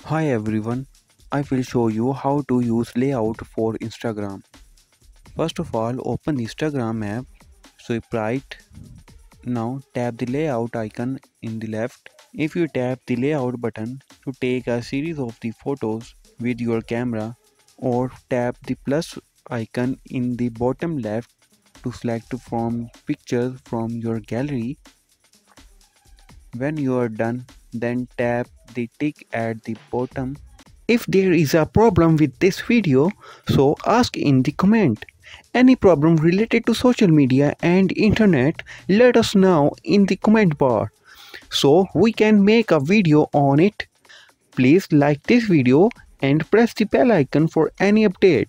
Hi everyone, I will show you how to use layout for Instagram. First of all, open the Instagram app, swipe right. Now tap the layout icon in the left. If you tap the layout button to take a series of the photos with your camera, or tap the plus icon in the bottom left to select from pictures from your gallery. When you are done, then tap the tick at the bottom. If there is a problem with this video, so ask in the comment. Any problem related to social media and internet, let us know in the comment bar so we can make a video on it. Please like this video and press the bell icon for any update.